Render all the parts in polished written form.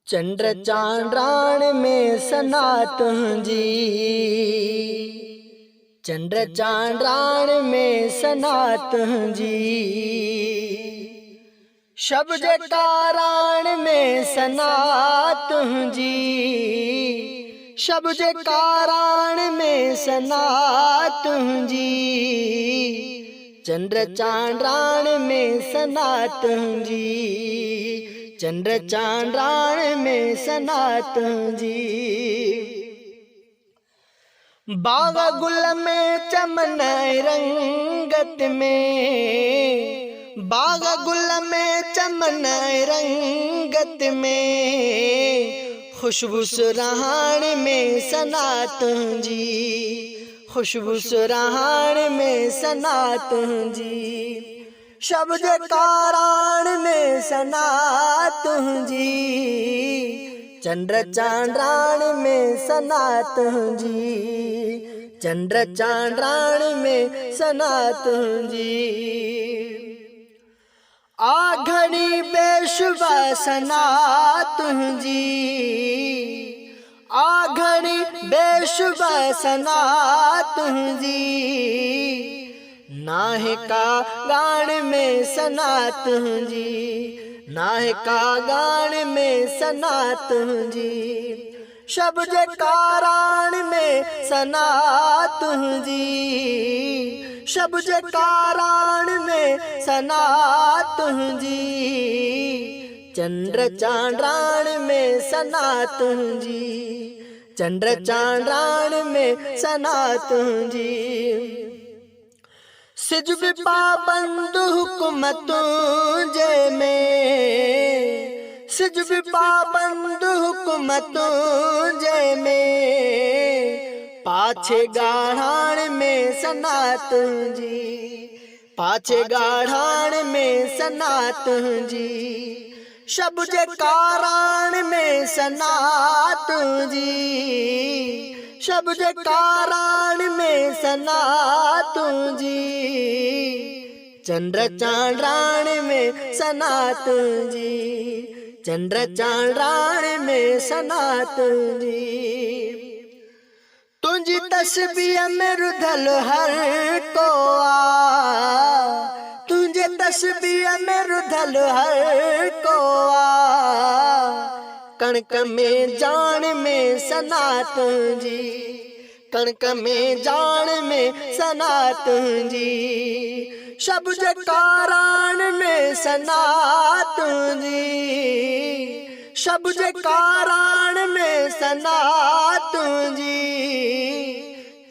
चंद्र चांद्राण में सनातन जी, चंद्र चांद्राण में सनातन जी, शब्द कारण में सनातन जी, शब्द कारण में सनातन जी, चंद्र चांद्राण में सनातन जी, चंद्र चांद्राण में सनातन जी। बाग गुल में चमन रंगत में, बाग गुल में चमन रंगत में, खुशबू सुरहान में सनातन जी, खुशबू सुरहान में सनातन जी, शब्द कारण में सनातन जी, चंद्र चांद्राण में सनातन जी, चंद्र चांद्राण में सनातन जी। आघड़ी बेशुबा सनातन जी, आघड़ी बेशुबा सनातन जी, नाहे का गान में सनातन जी, नाहे का गान में सनातन जी, शब्द कारण में सनातन जी, शब्द कारण में सनातन जी, चंद्र चांद्राण में सनातन जी, चंद्र चांद्राण में सनातन जी। सिज भी पाबंद हुक्म तुझे में, सिज भी पाबंद हुक्म तुझे में, पाछे गाढ़ान में सनातन जी, पाछे गाढ़ान में सनातन जी, शब्द कारण में सनातन जी, शब्द कारण में सनातन जी, चंद्र चांद्राण में सनातन जी, चंद्र चांद्राण में सनातन जी। तुझी तस्बीह में रुधल हर को आ, तुझे तस्बीह में रुधल हर को आ, कणक में जान में सनातन जी, कणक में जान में सनातन जी, शब्द कारण में सनातन जी, शब्द कारण में सनातन जी,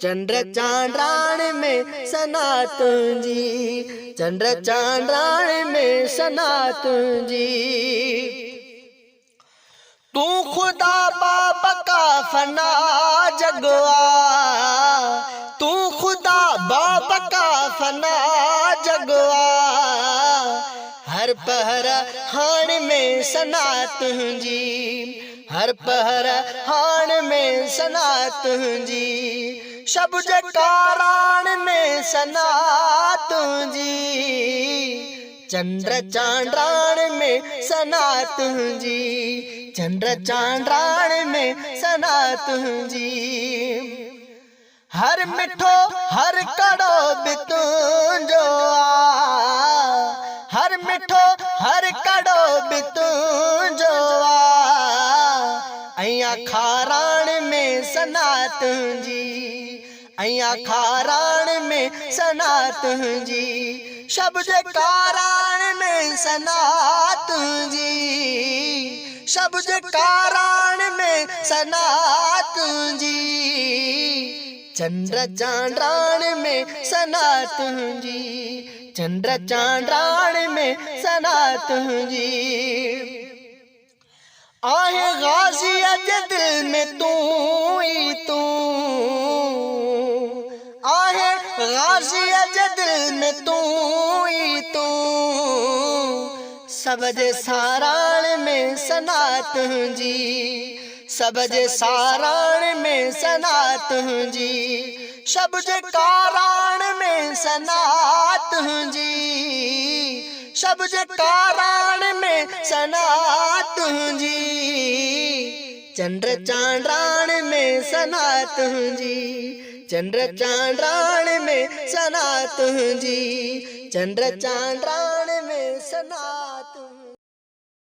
चंद्र चांद्राण में सनातन जी, चंद्र चांद्राण में सनातन जी। तू खुदा बाप का फना जगवा, तू खुदा बाप का फना जगवा, हर पहर हान में सनातन जी, हर पहर हान में सनातन जी, शब्द कारण में सनातन जी, चंद्र चांद्राण में सनातन जी, चंद्र चांद्राण में सनातन जी। हर मिठो हर कड़ो बितूं जो आ, हर मिठो हर कड़ो बितूं जो आ, अया खाराण में सनातन जी, अया खाराण में सनातन जी, शब्द कारण में सनातन जी, शब्द कारण में सनातन जी, चंद्र चांद्राण में सनातन जी, चंद्र चांद्राण में सनातन जी। आहे गाजी अज दिल में तू ही तू, आहे गाजी अज दिल में तू ही तू, सबज साराण में सनातन जी, सबज साराण में सनातन जी, शब्द कारण में सनातन जी, शब्द कारण में सनातन जी। चंद्र चांद्राण में सना तुंहिंजी, चंद्र चांद्राण में सना तुंहिंजी, चंद्र चांद्राण में सना